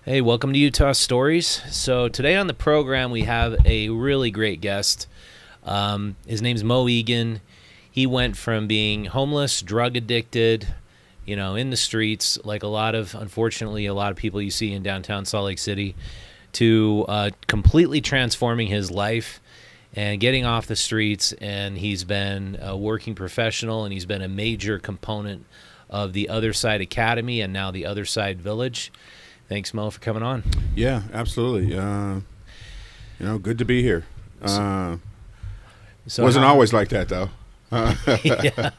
Hey, welcome to Utah Stories. So today on the program we have a really great guest. His name's Moe Egan. He went from being homeless, drug addicted, in the streets, like unfortunately, a lot of people you see in downtown Salt Lake City, to completely transforming his life and getting off the streets. And he's been a working professional, and he's been a major component of the Other Side Academy and now the Other Side Village. Thanks, Mo, for coming on. Yeah, absolutely. Good to be here. Wasn't always like that though. Yeah.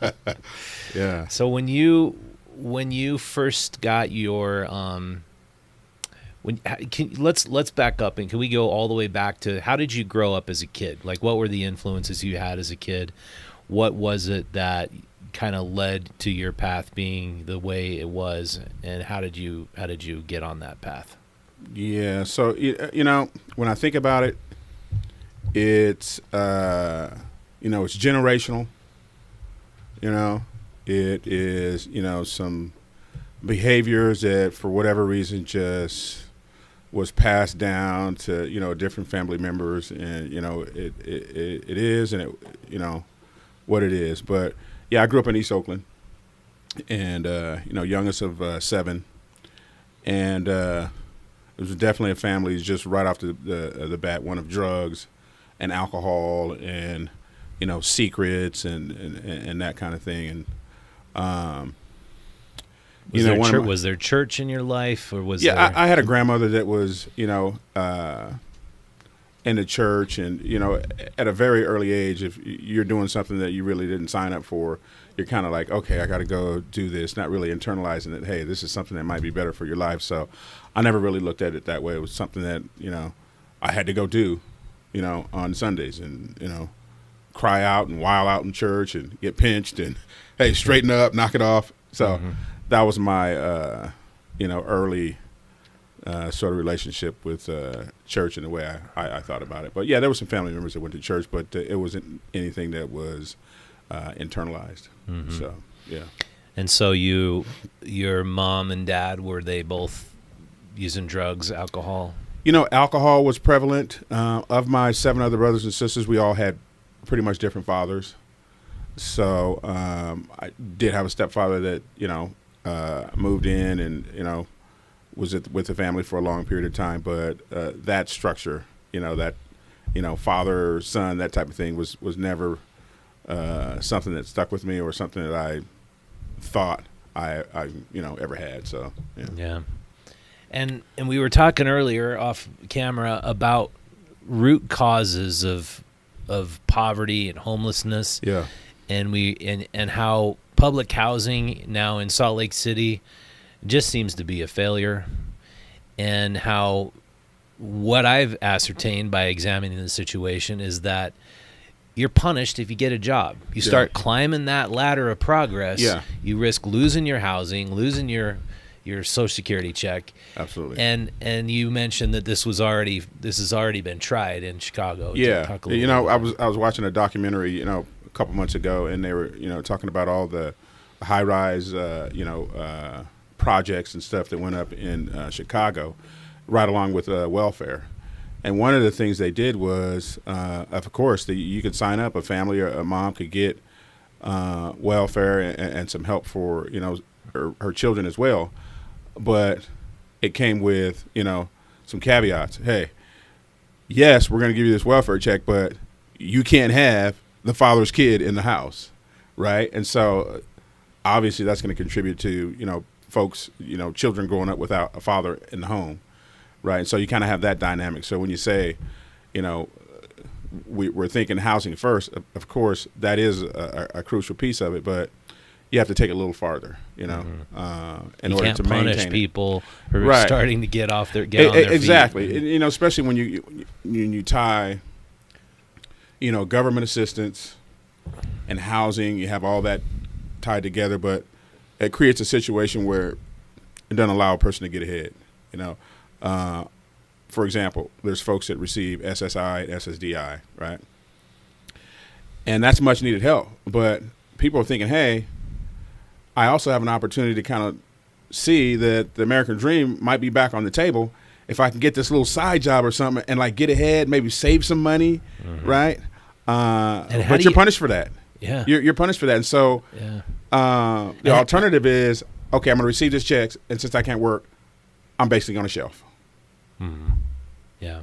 Yeah. So when you first got your let's back up, and can we go all the way back to how did you grow up as a kid? Like, what were the influences you had as a kid? What was it that kind of led to your path being the way it was, and how did you get on that path? Yeah. So when I think about it, it's it's generational. It is some behaviors that for whatever reason just was passed down to different family members, and it is, and it what it is. But yeah, I grew up in East Oakland, and youngest of seven, and it was definitely a family just right off the bat, one of drugs and alcohol and secrets and that kind of thing. And was there church in your life, or was yeah, there... I had a grandmother that was in the church, and at a very early age, if you're doing something that you really didn't sign up for, you're kind of like, okay, I got to go do this, not really internalizing that, hey, this is something that might be better for your life. So I never really looked at it that way. It was something that I had to go do on Sundays, and cry out and wild out in church and get pinched and, hey, straighten up, knock it off. So that was my early sort of relationship with church and the way I thought about it. But yeah, there were some family members that went to church, but it wasn't anything that was internalized. So yeah. And so your mom and dad, were they both using drugs, alcohol? Alcohol was prevalent. Of my 7 other brothers and sisters, we all had pretty much different fathers. So I did have a stepfather that moved in and was with the family for a long period of time, but that structure, that father, son, that type of thing was never something that stuck with me, or something that I thought I ever had. So yeah. And we were talking earlier off camera about root causes of poverty and homelessness. Yeah. And how public housing now in Salt Lake City just seems to be a failure, and how what I've ascertained by examining the situation is that you're punished if you get a job. You start climbing that ladder of progress. Yeah. You risk losing your housing, losing your Social Security check. Absolutely. And you mentioned that this has already been tried in Chicago. Yeah. I was watching a documentary, a couple months ago, and they were, talking about all the high-rise, projects and stuff that went up in Chicago, right along with welfare. And one of the things they did was, of course, you could sign up. A family or a mom could get welfare and some help for her children as well. But it came with some caveats. Hey, yes, we're going to give you this welfare check, but you can't have the father's kid in the house, right? And so obviously that's going to contribute to folks, children growing up without a father in the home, right? And so you kind of have that dynamic. So when you say, we're thinking housing first, of course, that is a crucial piece of it, but you have to take it a little farther, in order to punish maintain people who are starting to get on their feet. Exactly. Especially when you tie, government assistance and housing, you have all that tied together, but it creates a situation where it doesn't allow a person to get ahead. For example, there's folks that receive SSI and SSDI, right? And that's much needed help. But people are thinking, hey, I also have an opportunity to kind of see that the American dream might be back on the table if I can get this little side job or something and like get ahead, maybe save some money, right? But you're punished for that. Yeah, you're punished for that. And so the alternative is, okay, I'm going to receive this check, and since I can't work, I'm basically on a shelf. Yeah,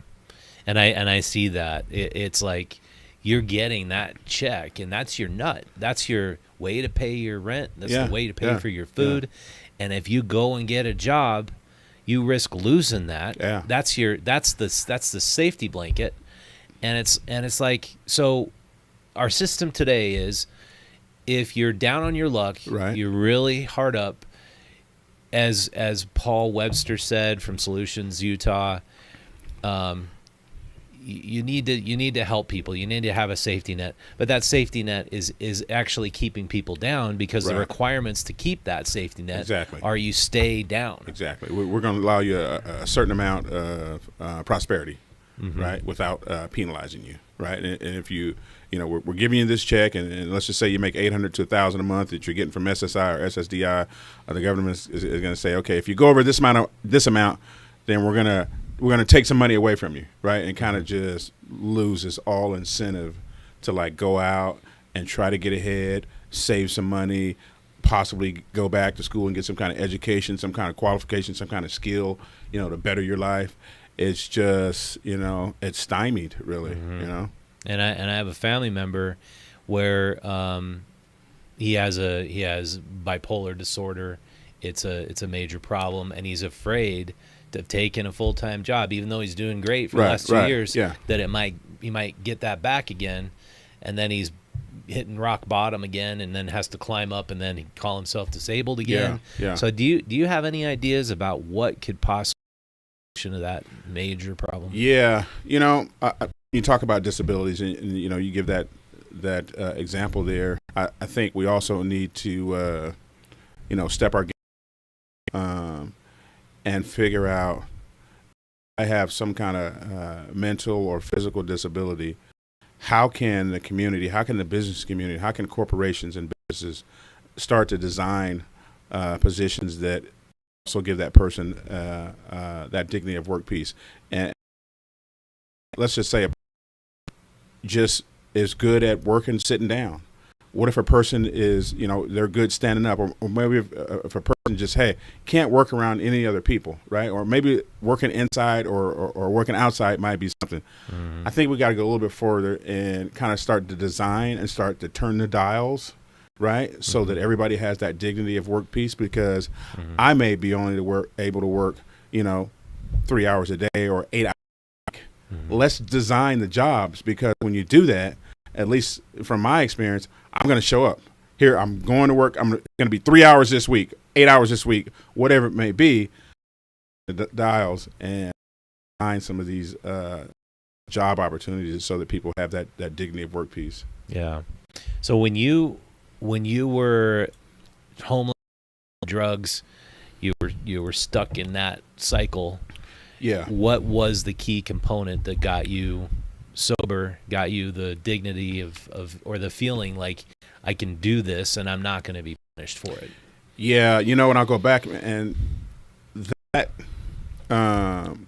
and I see that it's like you're getting that check, and that's your nut. That's your way to pay your rent. That's the way to pay for your food. And if you go and get a job, you risk losing that. Yeah. That's the safety blanket. And it's like, so our system today is, if you're down on your luck, right, you're really hard up, as Paul Webster said from Solutions Utah, you need to help people. You need to have a safety net, but that safety net is actually keeping people down, because the requirements to keep that safety net are you stay down. Exactly. We're going to allow you a certain amount of prosperity, right, without penalizing you, right? And if we're giving you this check, and let's just say you make $800 to $1,000 a month that you're getting from SSI or SSDI, the government is going to say, okay, if you go over this amount, then we're going to take some money away from you, right? And kind of just loses all incentive to like go out and try to get ahead, save some money, possibly go back to school and get some kind of education, some kind of qualification, some kind of skill, to better your life. It's just, it's stymied, really, And I have a family member where he has bipolar disorder. It's a major problem, and he's afraid of taking a full-time job, even though he's doing great for the last 2 years. That he might get that back again, and then he's hitting rock bottom again, and then has to climb up, and then he call himself disabled again. So do you have any ideas about what could possibly be of that major problem? You talk about disabilities, and you give that example there. I think we also need to step our game and figure out, I have some kind of mental or physical disability. How can the community, how can the business community, how can corporations and businesses start to design positions that also give that person that dignity of work piece? And let's just say just is good at working sitting down. What if a person is, they're good standing up, or maybe if a person just, can't work around any other people, right? Or maybe working inside or working outside might be something. I think we got to go a little bit further and kind of start to design and start to turn the dials, right? So that everybody has that dignity of work piece, because I may be only able to work, 3 hours a day or 8 hours a week. Let's design the jobs, because when you do that, at least from my experience, I'm going to show up. Here, I'm going to work. I'm going to be 3 hours this week, 8 hours this week, whatever it may be, the dials, and find some of these job opportunities so that people have that dignity of work piece. Yeah. So when you were homeless, drugs, you were stuck in that cycle. Yeah. What was the key component that got you sober, got you the dignity of or the feeling like, I can do this and I'm not going to be punished for it? Yeah, and I'll go back, and that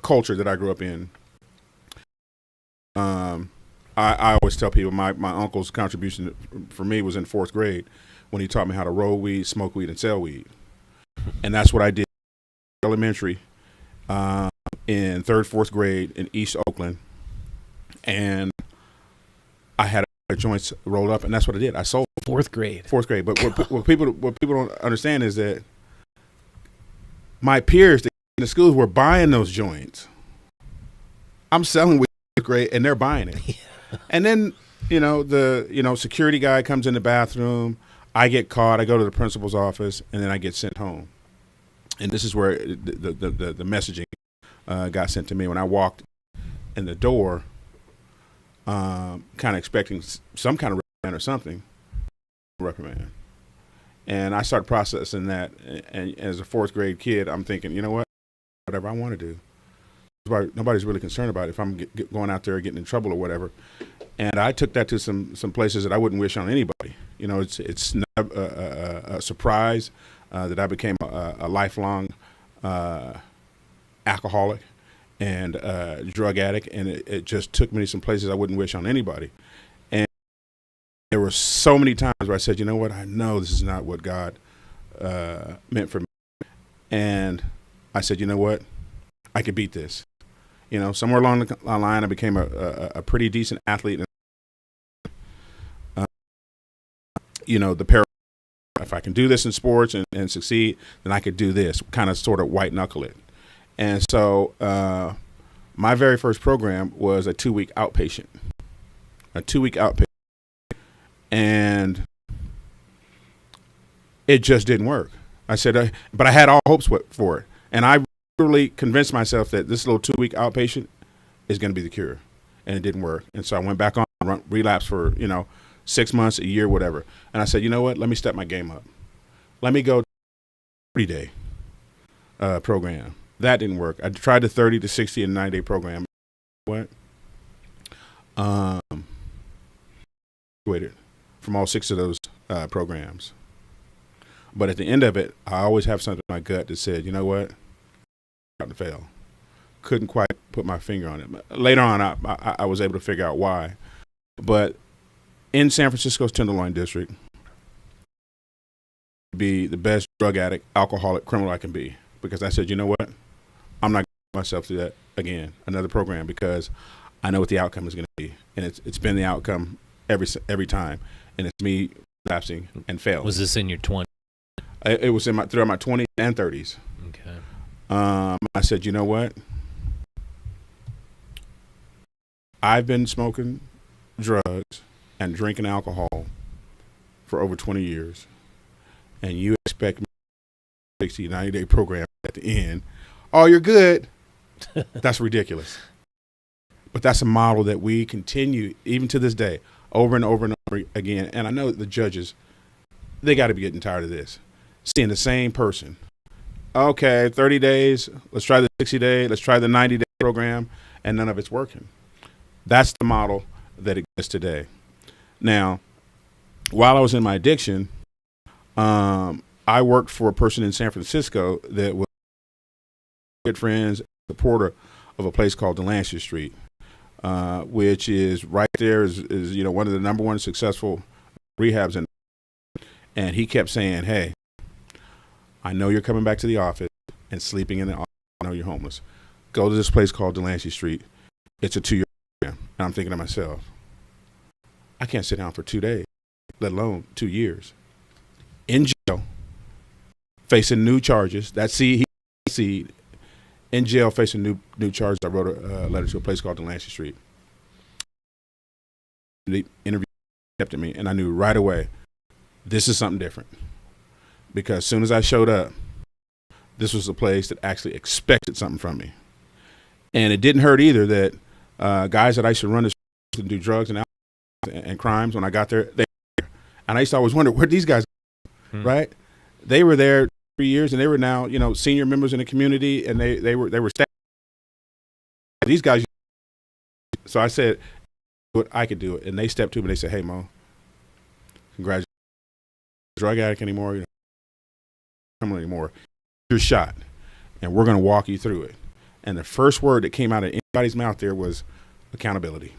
culture that I grew up in, I always tell people my uncle's contribution for me was in 4th grade, when he taught me how to roll weed, smoke weed, and sell weed. And that's what I did elementary, in 3rd, 4th grade in East Oakland. And I had joints rolled up, and that's what I did. I sold. 4th grade. But what people don't understand is that my peers in the schools were buying those joints. I'm selling with 4th grade, and they're buying it. Yeah. And then the security guy comes in the bathroom. I get caught. I go to the principal's office, and then I get sent home. And this is where the messaging got sent to me when I walked in the door. Kind of expecting some kind of reprimand or something, and I started processing that. And as a 4th grade kid, I'm thinking, you know what, whatever I want to do, nobody's really concerned about it if I'm going out there getting in trouble or whatever. And I took that to some places that I wouldn't wish on anybody. It's not a surprise. that I became a lifelong alcoholic and drug addict, and it just took me to some places I wouldn't wish on anybody. And there were so many times where I said, you know what, I know this is not what God meant for me. And I said, you know what, I could beat this. You know, somewhere along the line, I became a pretty decent athlete. You know, if I can do this in sports and succeed, then I could do this, kind of sort of white knuckle it. And so my very first program was a 2-week outpatient. And it just didn't work. I said, but I had all hopes for it. And I really convinced myself that this little 2-week outpatient is going to be the cure. And it didn't work. And so I went back on, relapse for, 6 months, a year, whatever. And I said, you know what? Let me step my game up. Let me go to a 30-day program. That didn't work. I tried the 30 to 60 and 90-day program. What? Graduated from all 6 of those programs. But at the end of it, I always have something in my gut that said, you know what? I'm to fail. Couldn't quite put my finger on it. Later on, I was able to figure out why. But in San Francisco's Tenderloin District, be the best drug addict, alcoholic, criminal I can be. Because I said, you know what? I'm not going to put myself through that again, another program, because I know what the outcome is going to be. And it's been the outcome every time. And it's me lapsing and failing. Was this in your 20s? It was throughout my 20s and 30s. Okay. I said, you know what? I've been smoking drugs and drinking alcohol for over 20 years. And you expect me to 60, 90-day program at the end. Oh, you're good. That's ridiculous. But that's a model that we continue, even to this day, over and over and over again. And I know that the judges, they got to be getting tired of this. Seeing the same person. Okay, 30 days. Let's try the 60-day. Let's try the 90-day program. And none of it's working. That's the model that exists today. Now, while I was in my addiction, I worked for a person in San Francisco that was good friends, supporter of a place called Delancey Street, which is right there is one of the number one successful rehabs in. And he kept saying, hey, I know you're coming back to the office and sleeping in the office. I know you're homeless. Go to this place called Delancey Street. It's a 2-year program. And I'm thinking to myself, I can't sit down for 2 days, let alone 2 years. In jail, facing new charges. In jail, facing new charges. I wrote a letter to a place called Delancey Street. The interview kept at me, and I knew right away, this is something different. Because as soon as I showed up, this was a place that actually expected something from me. And it didn't hurt either that guys that I used to run and do drugs and alcohol and crimes, when I got there, they were there. And I used to always wonder, where'd these guys go, right? They were there 3 years, and they were now, senior members in the community, and they were staff. These guys. So I said, I could do it. And they stepped to me and they said, hey, Mo, congratulations. Drug addict anymore, anymore. Your shot, and we're going to walk you through it. And the first word that came out of anybody's mouth there was accountability.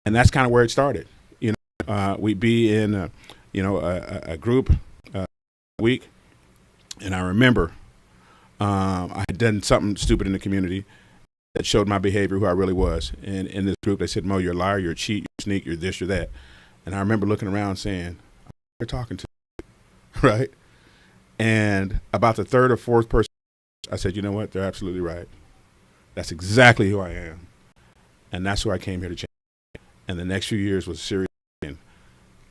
And that's kind of where it started. We'd be in, a group a week, and I remember I had done something stupid in the community that showed my behavior, who I really was. And in this group, they said, Mo, you're a liar, you're a cheat, you're a sneak, you're this, you're that. And I remember looking around saying, they're talking to me, right? And about the third or fourth person, I said, you know what? They're absolutely right. That's exactly who I am. And that's who I came here to change. And the next few years was serious.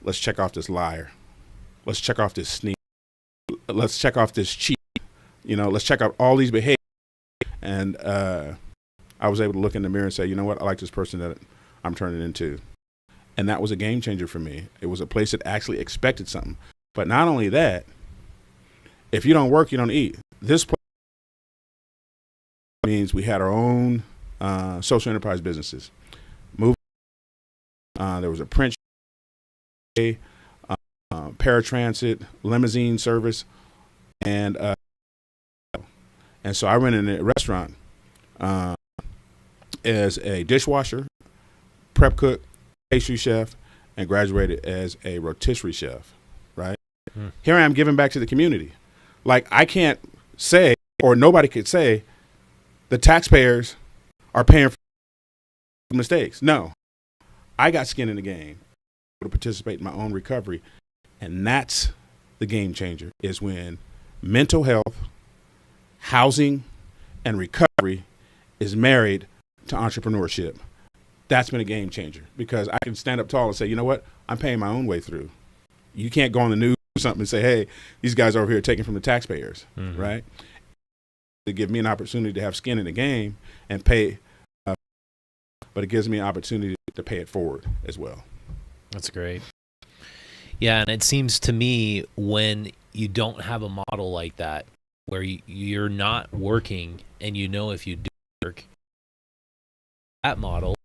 Let's check off this liar. Let's check off this sneak. Let's check off this cheat. Let's check out all these behaviors. And I was able to look in the mirror and say, you know what? I like this person that I'm turning into. And that was a game changer for me. It was a place that actually expected something. But not only that, if you don't work, you don't eat. This place means we had our own social enterprise businesses. There was a print paratransit, limousine service, and so I rented a restaurant as a dishwasher, prep cook, pastry chef, and graduated as a rotisserie chef. Right. Here I am giving back to the community. Like, I can't say, or nobody could say, the taxpayers are paying for mistakes. No, I got skin in the game to participate in my own recovery. And that's the game changer, is when mental health, housing, and recovery is married to entrepreneurship. That's been a game changer, because I can stand up tall and say, you know what, I'm paying my own way through. You can't go on the news or something and say, hey, these guys over here are taking from the taxpayers, right? They give me an opportunity to have skin in the game and pay, but it gives me an opportunity to pay it forward as well. That's great. Yeah, and it seems to me, when you don't have a model like that, where you're not working, and you know if you do work, that model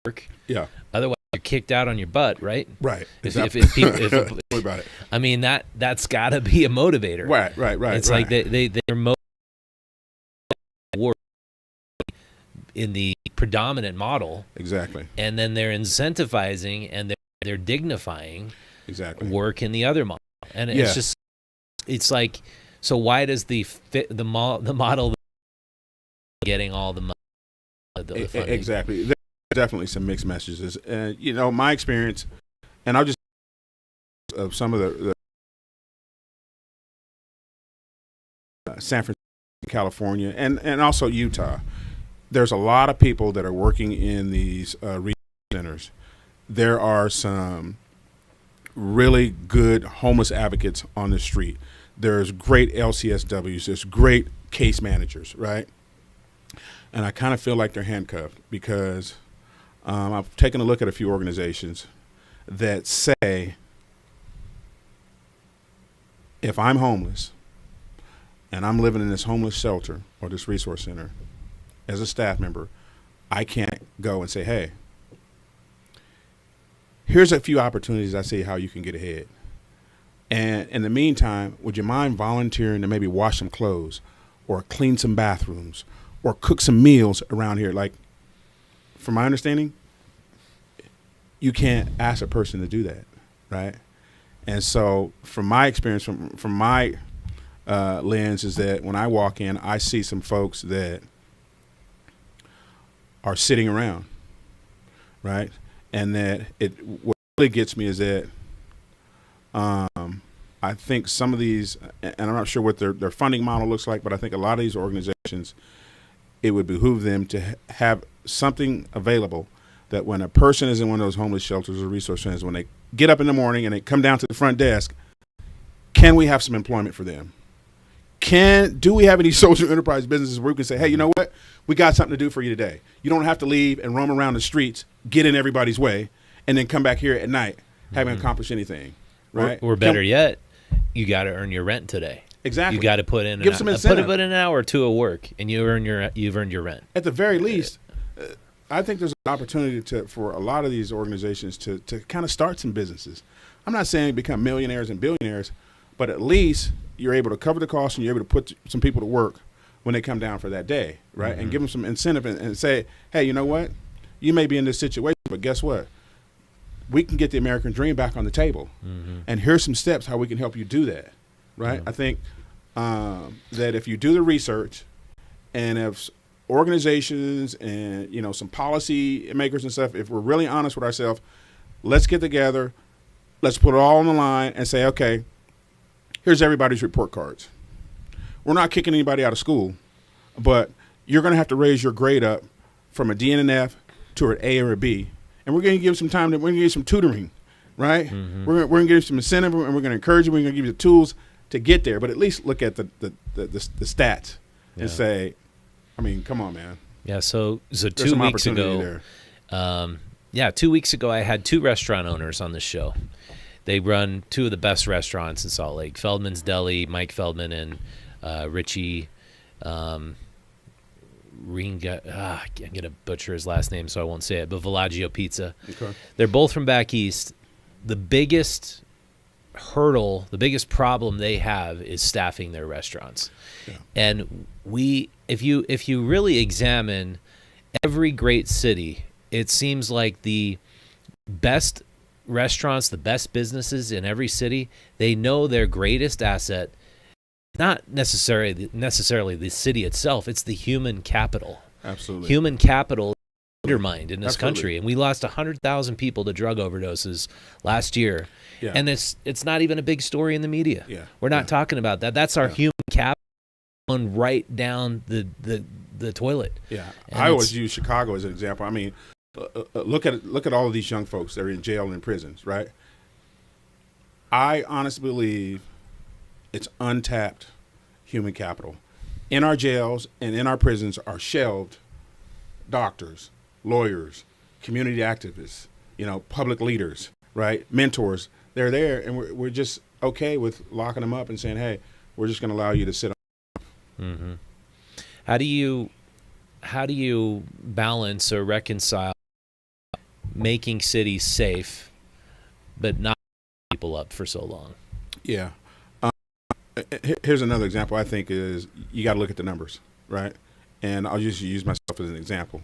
work. Yeah. Otherwise, you're kicked out on your butt, right? Right. Exactly. Worry about it. I mean, that's got to be a motivator. Right. It's like they're motivated in the predominant model. Exactly. And then they're incentivizing and they're dignifying work in the other model. And it's just, it's like, so why does the model getting all the money? Exactly. There's definitely some mixed messages. And, you know, my experience, and I'll just of some of the San Francisco, California, and also Utah. There's a lot of people that are working in these rehab centers. There are some really good homeless advocates on the street. There's great LCSWs. There's great case managers, right? And I kind of feel like they're handcuffed, because I've taken a look at a few organizations that say, if I'm homeless and I'm living in this homeless shelter or this resource center as a staff member, I can't go and say, hey, here's a few opportunities I see how you can get ahead. And in the meantime, would you mind volunteering to maybe wash some clothes or clean some bathrooms or cook some meals around here? Like, from my understanding, you can't ask a person to do that, right? And so from my experience, from my lens, is that when I walk in, I see some folks that are sitting around, right? And that what really gets me is that I think some of these, and I'm not sure what their funding model looks like, but I think a lot of these organizations, it would behoove them to have something available that when a person is in one of those homeless shelters or resource centers, when they get up in the morning and they come down to the front desk, can we have some employment for them? Do we have any social enterprise businesses where we can say, hey, you know what? We got something to do for you today. You don't have to leave and roam around the streets, get in everybody's way, and then come back here at night having accomplished anything, right? Or better yet, you got to earn your rent today. Exactly. You got to put in some incentive. Put an hour or two of work, and you've earned your rent. At the very least, I think there's an opportunity for a lot of these organizations to kind of start some businesses. I'm not saying become millionaires and billionaires, but at least you're able to cover the cost and you're able to put some people to work when they come down for that day, right? And give them some incentive and say, hey, you know what? You may be in this situation, but guess what? We can get the American dream back on the table. And here's some steps how we can help you do that, right? I think that if you do the research, and if organizations and, you know, some policy makers and stuff, if we're really honest with ourselves, let's get together, let's put it all on the line and say, okay, here's everybody's report cards. We're not kicking anybody out of school, but you're going to have to raise your grade up from a D and an F to an A or a B. And we're going to give some time, we're going to give you some tutoring, right? We're going to give you some incentive, and we're going to encourage you, we're going to give you the tools to get there, but at least look at the stats and say, I mean, come on, man. Yeah, so 2 weeks ago, 2 weeks ago, I had 2 restaurant owners on the show. They run 2 of the best restaurants in Salt Lake, Feldman's Deli, Mike Feldman, and Richie Ringa. I'm going to butcher his last name, so I won't say it, but Villaggio Pizza. Okay. They're both from back east. The biggest hurdle, the biggest problem they have is staffing their restaurants. Yeah. And if you really examine every great city, it seems like the best restaurants, the best businesses in every city, they know their greatest asset, not necessarily the city itself, it's the human capital. Absolutely. Human capital is undermined in this Absolutely. country, and we lost 100,000 people to drug overdoses last year. Yeah. And it's not even a big story in the media. Yeah. We're not talking about that. That's our human capital going right down the toilet. Yeah. And I always use Chicago as an example. I mean, look at all of these young folks that are in jail and in prisons, right? I honestly believe it's untapped human capital. In our jails and in our prisons are shelved doctors, lawyers, community activists, public leaders, right? Mentors. They're there, and we're just okay with locking them up and saying, hey, we're just going to allow you to sit on. Mm-hmm. How do you balance or reconcile making cities safe but not people up for so long? Yeah. Here's another example I think is you got to look at the numbers, right? And I'll just use myself as an example.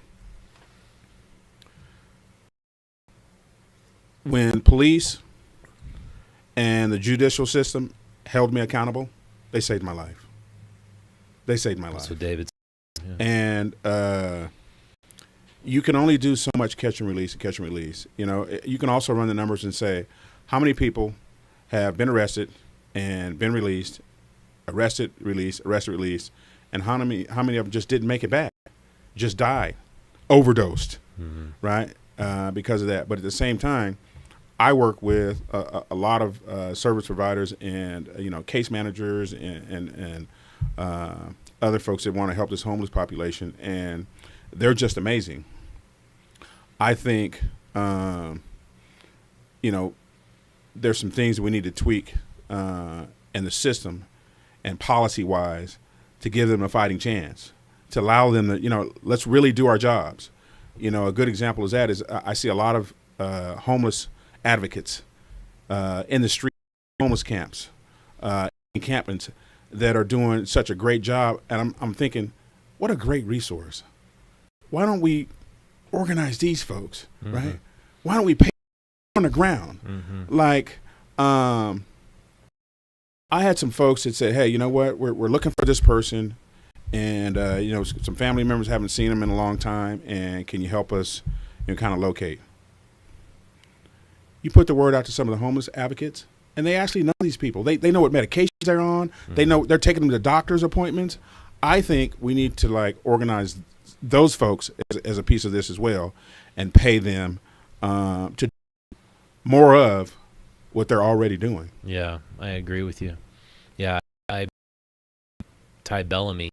When police and the judicial system held me accountable, they saved my life. They saved my life. That's what David said. Yeah. And you can only do so much catch and release. You can also run the numbers and say how many people have been arrested and been released, arrested, released, and how many of them just didn't make it back, just died, overdosed, right? Because of that. But at the same time, I work with a lot of service providers and case managers and other folks that want to help this homeless population, and they're just amazing. I think there's some things that we need to tweak in the system and policy-wise to give them a fighting chance, to allow them to, let's really do our jobs. A good example of that is I see a lot of homeless advocates in the street, homeless camps, encampments that are doing such a great job. And I'm thinking, what a great resource. Why don't we organize these folks, right? Why don't we pay on the ground? Like, I had some folks that said, hey, you know what? We're looking for this person. And, some family members haven't seen them in a long time. And can you help us kind of locate? You put the word out to some of the homeless advocates, and they actually know these people. They know what medications they're on. They know they're taking them to doctor's appointments. I think we need to organize those folks as a piece of this as well, and pay them to do more of what they're already doing. Yeah, I agree with you. Yeah, I Ty Bellamy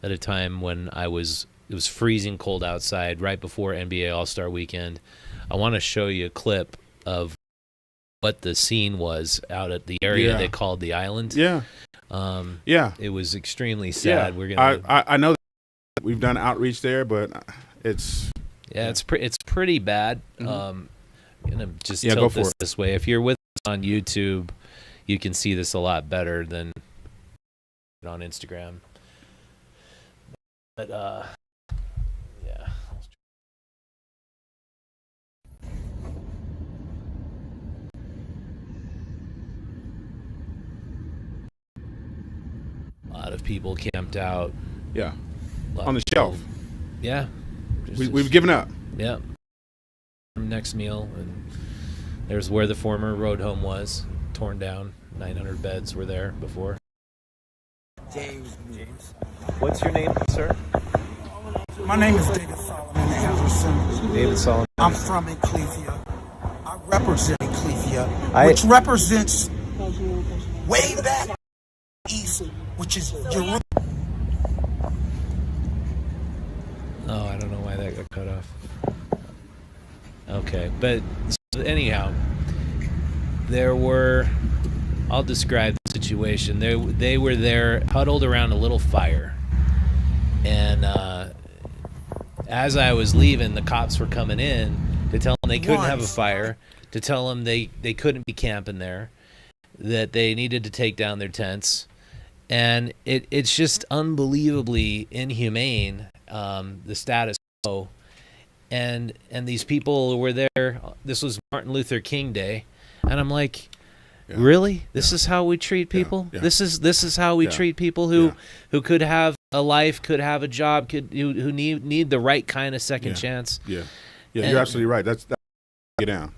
at a time when it was freezing cold outside right before NBA All-Star Weekend. I want to show you a clip of what the scene was out at the area they called the island. Yeah. It was extremely sad. Yeah. We're gonna. I know that we've done outreach there, but it's it's pretty bad. I'm gonna just tilt this way. If you're with us on YouTube, you can see this a lot better than on Instagram. But yeah. A lot of people camped out. Yeah. On the shelf. Yeah. We've given up. Yeah. Next meal, and there's where the former road home was, torn down. 900 beds were there before. James. What's your name, sir? My name is David Solomon Anderson. David Solomon. I'm from Ecclesia. I represent Ecclesia, which represents way back east, which is Jerusalem. Oh, I don't know why that got cut off. Okay, but anyhow, I'll describe the situation. They were there huddled around a little fire. And as I was leaving, the cops were coming in to tell them they couldn't have a fire, to tell them they couldn't be camping there. that they needed to take down their tents. And it's just unbelievably inhumane, the status quo. And these people were there. This was Martin Luther King Day. And I'm like, really? This is how we treat people? This is how we treat people who could have a life, could have a job, who need the right kind of second chance. Yeah, you're absolutely right. That's get down,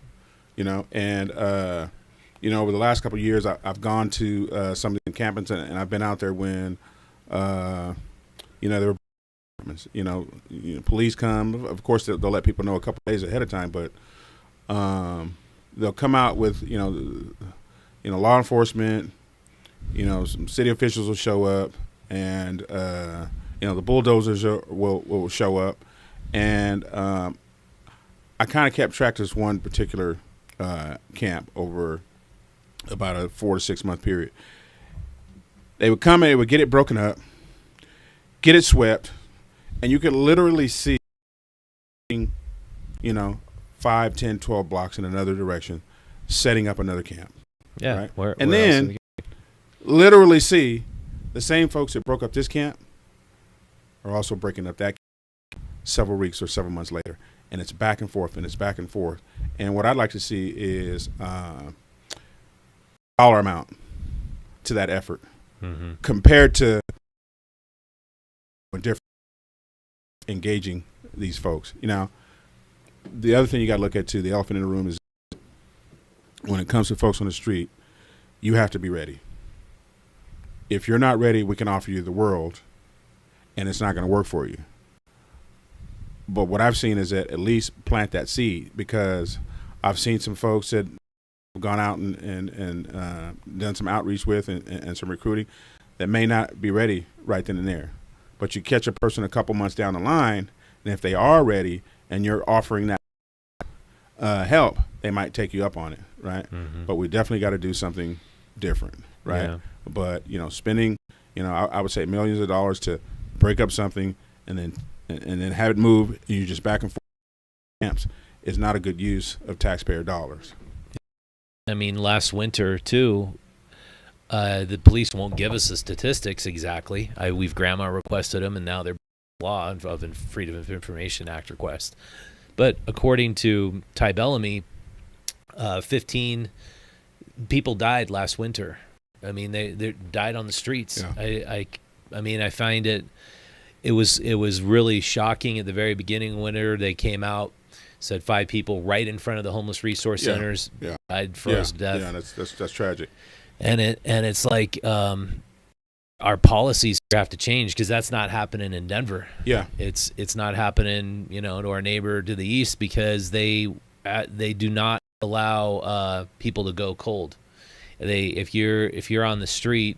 and over the last couple of years, I've gone to some of the encampments, and I've been out there when, there were, police come. Of course, they'll let people know a couple of days ahead of time, but they'll come out with, law enforcement, some city officials will show up, and the bulldozers will show up, and I kind of kept track of this one particular camp over about a 4 to 6 month period. They would come and they would get it broken up, get it swept, and you could literally see, 5, 10, 12 blocks in another direction, setting up another camp. Yeah, right? And then literally see the same folks that broke up this camp are also breaking up that camp several weeks or several months later. And it's back and forth, and it's back and forth. And what I'd like to see is dollar amount to that effort compared to different engaging these folks. The other thing you got to look at too, the elephant in the room, is when it comes to folks on the street, you have to be ready. If you're not ready, we can offer you the world, and it's not going to work for you. But what I've seen is that at least plant that seed, because I've seen some folks that have gone out and done some outreach with and some recruiting that may not be ready right then and there. But you catch a person a couple months down the line, and if they are ready and you're offering that help, they might take you up on it, right? But we definitely got to do something different, right? Yeah. But, spending, I would say millions of dollars to break up something and then have it move, and you just back and forth camps, is not a good use of taxpayer dollars. I mean, last winter too, the police won't give us the statistics exactly. We've grandma requested them, and now they're law of Freedom of Information Act request. But according to Ty Bellamy, 15 people died last winter. I mean, they died on the streets. Yeah. I mean, I find it was really shocking at the very beginning of winter. They came out, said 5 people right in front of the homeless resource centers died, froze to death. Yeah, that's tragic. And it's like our policies have to change, because that's not happening in Denver. Yeah, it's not happening, to our neighbor to the east, because they do not allow people to go cold. If you're on the street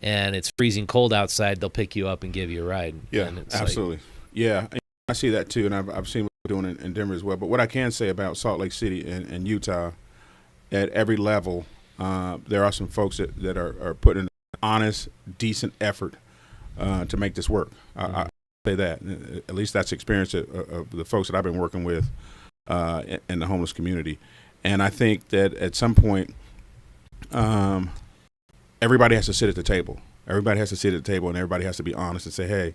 and it's freezing cold outside, they'll pick you up and give you a ride. Yeah, absolutely. Yeah, I see that too, and I've seen what they're doing in Denver as well. But what I can say about Salt Lake City and Utah, at every level, there are some folks that are putting in honest, decent effort to make this work. I say that. At least that's the experience of the folks that I've been working with in the homeless community. And I think that at some point, everybody has to sit at the table. Everybody has to sit at the table, and everybody has to be honest and say, hey,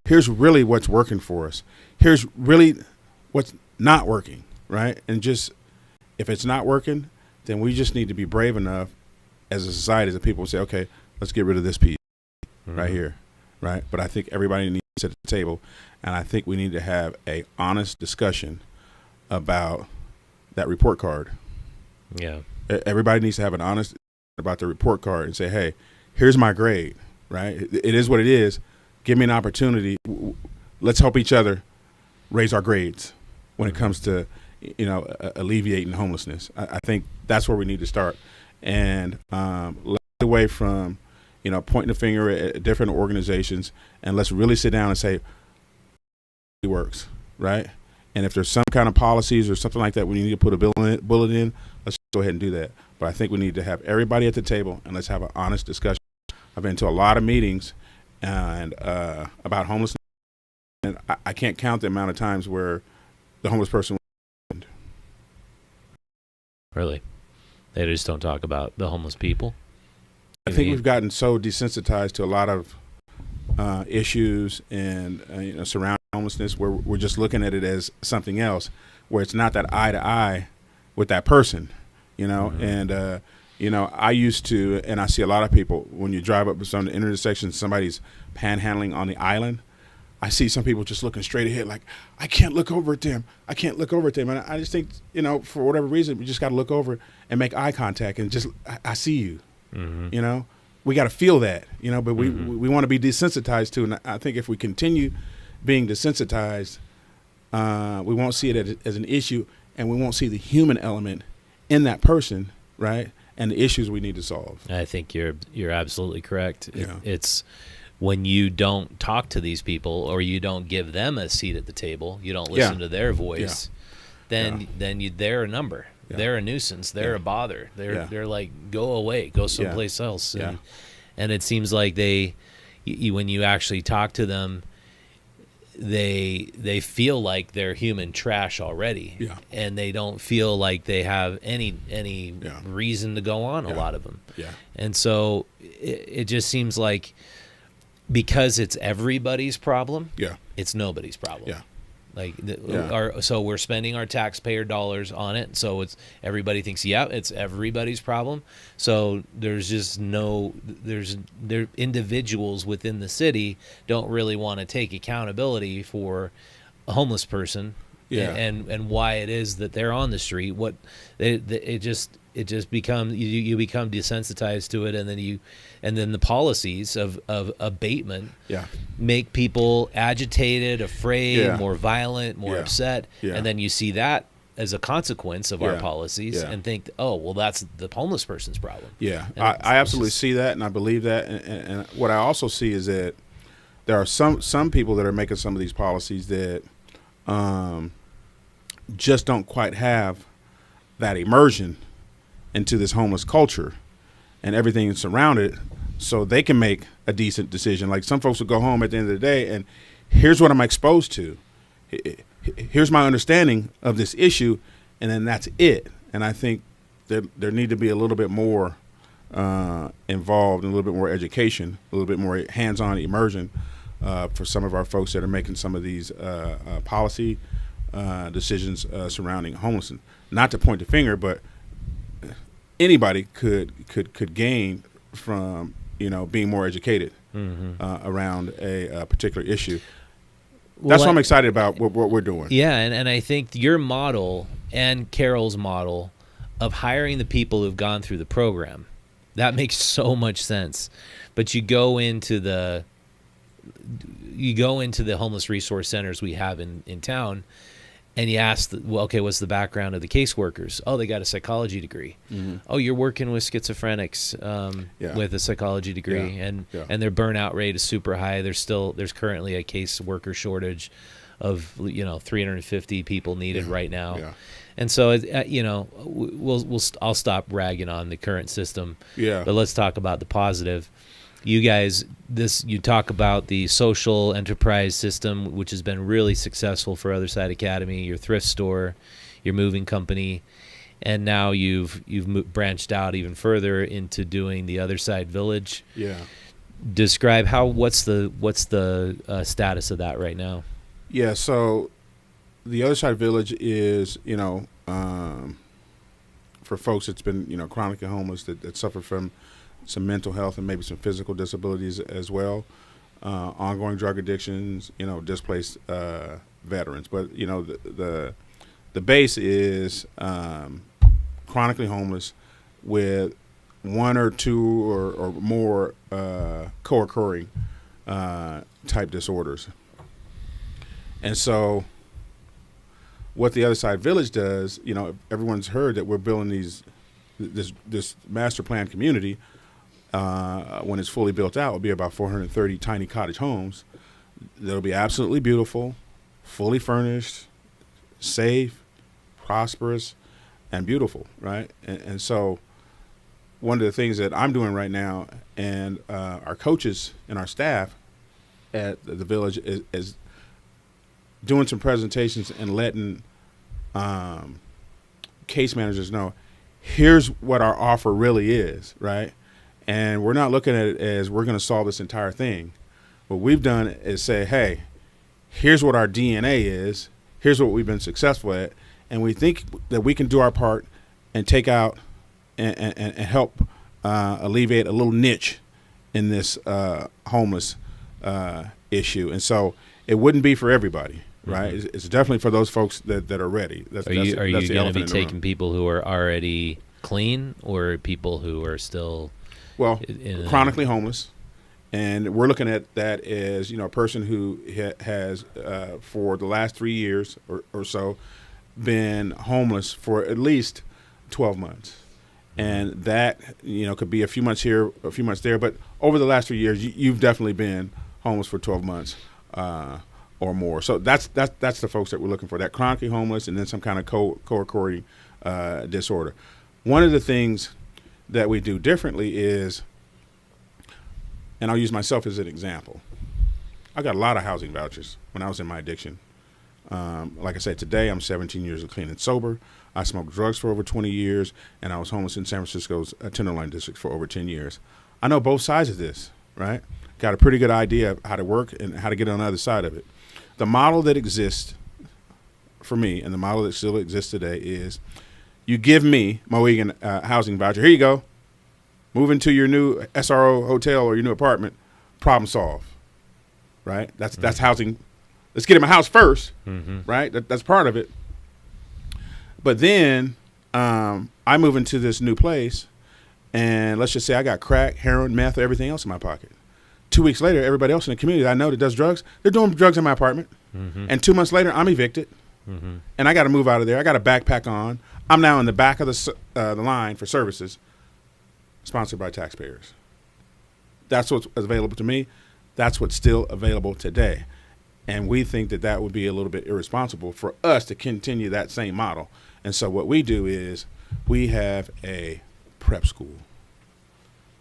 here's really what's working for us. Here's really what's not working, right? And just, if it's not working, then we just need to be brave enough as a society, as a people, say, okay, let's get rid of this piece right here, right? But I think everybody needs to sit at the table, and I think we need to have a honest discussion about that report card. Yeah. Everybody needs to have an honest about the report card and say, hey, here's my grade, right? It is what it is. Give me an opportunity. Let's help each other raise our grades when it comes to, alleviating homelessness. I think that's where we need to start. And let's get away from, pointing the finger at different organizations, and let's really sit down and say, it works, right? And if there's some kind of policies or something like that, we need to put a bullet in, let's go ahead and do that. But I think we need to have everybody at the table, and let's have an honest discussion. I've been to a lot of meetings and about homelessness, and I can't count the amount of times where the homeless person. Really? They just don't talk about the homeless people. I think we've gotten so desensitized to a lot of issues and surrounding homelessness, where we're just looking at it as something else, where it's not that eye to eye with that person, And I used to, and I see a lot of people when you drive up to some intersection, somebody's panhandling on the island. I see some people just looking straight ahead, like, I can't look over at them. I can't look over at them. And I just think, for whatever reason, we just got to look over and make eye contact and just, I see you. We got to feel that, but we want to be desensitized to. And I think if we continue being desensitized, we won't see it as an issue, and we won't see the human element in that person, right? And the issues we need to solve. I think you're absolutely correct. Yeah. It's when you don't talk to these people, or you don't give them a seat at the table, you don't listen to their voice, then they're a number. Yeah. They're a nuisance. They're a bother. They're like, go away, go someplace else. And it seems like when you actually talk to them, they feel like they're human trash already, and they don't feel like they have any reason to go on. A lot of them, and so it just seems like, because it's everybody's problem, it's nobody's problem. So we're spending our taxpayer dollars on it. So it's everybody thinks, it's everybody's problem. So there's just individuals within the city don't really want to take accountability for a homeless person and why it is that they're on the street. What it just becomes, you become desensitized to it, and then the policies of abatement make people agitated, afraid, more violent, more upset, and then you see that as a consequence of our policies and think, oh, well, that's the homeless person's problem. I absolutely see that, and I believe that, and what I also see is that there are some people that are making some of these policies that just don't quite have that immersion into this homeless culture and everything surrounded, so they can make a decent decision. Like, some folks will go home at the end of the day, and here's what I'm exposed to. Here's my understanding of this issue, and then that's it. And I think that there need to be a little bit more involved, and a little bit more education, a little bit more hands-on immersion for some of our folks that are making some of these policy decisions surrounding homelessness. Not to point the finger, but anybody could gain from being more educated around a particular issue. That's what I'm excited about, what we're doing. Yeah, and I think your model and Carol's model of hiring the people who've gone through the program, that makes so much sense. But you go into the homeless resource centers we have in town, and you ask, okay, what's the background of the caseworkers? Oh, they got a psychology degree. Oh, you're working with schizophrenics with a psychology degree, and their burnout rate is super high. There's currently a caseworker shortage of 350 people needed right now. And so I'll stop ragging on the current system. But let's talk about the positive. You guys, you talk about the social enterprise system, which has been really successful for Other Side Academy, your thrift store, your moving company, and now you've branched out even further into doing the Other Side Village. Describe what's the status of that right now? So the Other Side Village is for folks that's been chronically homeless, that suffer from some mental health and maybe some physical disabilities as well, ongoing drug addictions, displaced veterans. But the base is chronically homeless with one or two or more co-occurring type disorders. And so what the Other Side Village does, everyone's heard that we're building this master plan community. When it's fully built out, it'll be about 430 tiny cottage homes. They'll be absolutely beautiful, fully furnished, safe, prosperous, and beautiful, right? And so one of the things that I'm doing right now, and our coaches and our staff at the village is doing some presentations and letting case managers know, here's what our offer really is, right? And we're not looking at it as we're going to solve this entire thing. What we've done is say, hey, here's what our DNA is. Here's what we've been successful at. And we think that we can do our part and take out and help alleviate a little niche in this homeless issue. And so it wouldn't be for everybody, right? Mm-hmm. It's definitely for those folks that are ready. Are you going to be taking people who are already clean or people who are still chronically homeless? And we're looking at that as, a person who has for the last 3 years or so been homeless for at least 12 months. And that, could be a few months here, a few months there. But over the last 3 years, you've definitely been homeless for 12 months or more. So that's the folks that we're looking for, that chronically homeless and then some kind of co-occurring disorder. One of the things that we do differently is, and I'll use myself as an example. I got a lot of housing vouchers when I was in my addiction. Like I said, today I'm 17 years of clean and sober. I smoked drugs for over 20 years, and I was homeless in San Francisco's Tenderloin District for over 10 years. I know both sides of this, right? Got a pretty good idea of how to work and how to get on the other side of it. The model that exists for me and the model that still exists today is you give me, Moe Egan, housing voucher. Here you go. Move into your new SRO hotel or your new apartment. Problem solved, right? That's housing. Let's get him a house first, right? That's part of it. But then I move into this new place, and let's just say I got crack, heroin, meth, everything else in my pocket. 2 weeks later, everybody else in the community that I know that does drugs, they're doing drugs in my apartment. And 2 months later, I'm evicted, and I got to move out of there. I got a backpack on. I'm now in the back of the line for services sponsored by taxpayers. That's what's available to me. That's what's still available today. And we think that would be a little bit irresponsible for us to continue that same model. And so what we do is we have a prep school,